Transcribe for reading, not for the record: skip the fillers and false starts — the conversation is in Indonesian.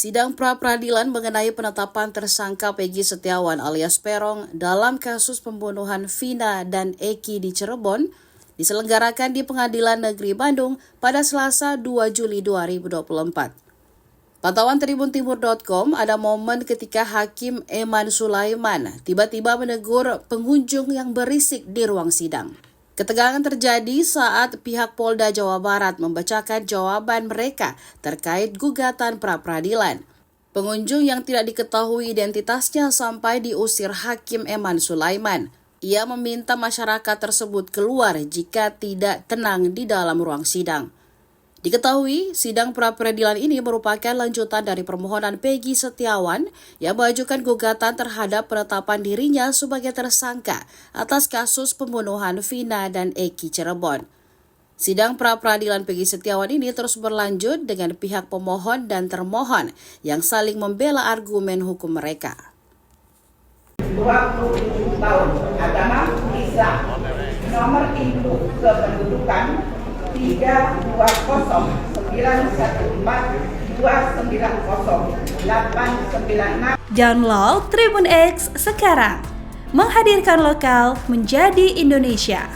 Sidang pra-peradilan mengenai penetapan tersangka Peggy Setiawan alias Peron dalam kasus pembunuhan Vina dan Eki di Cirebon diselenggarakan di Pengadilan Negeri Bandung pada Selasa 2 Juli 2024. Pantauan tribuntimur.com ada momen ketika Hakim Eman Sulaiman tiba-tiba menegur pengunjung yang berisik di ruang sidang. Ketegangan terjadi saat pihak Polda Jawa Barat membacakan jawaban mereka terkait gugatan pra-peradilan. Pengunjung yang tidak diketahui identitasnya sampai diusir Hakim Eman Sulaiman. Ia meminta masyarakat tersebut keluar jika tidak tenang di dalam ruang sidang. Diketahui, sidang pra-peradilan ini merupakan lanjutan dari permohonan Peggy Setiawan yang mengajukan gugatan terhadap penetapan dirinya sebagai tersangka atas kasus pembunuhan Vina dan Eki Cirebon. Sidang pra-peradilan Peggy Setiawan ini terus berlanjut dengan pihak pemohon dan termohon yang saling membela argumen hukum mereka. 27 tahun, agama Islam, nomor induk kependudukan 320914290 Download Tribun X sekarang, menghadirkan lokal menjadi Indonesia.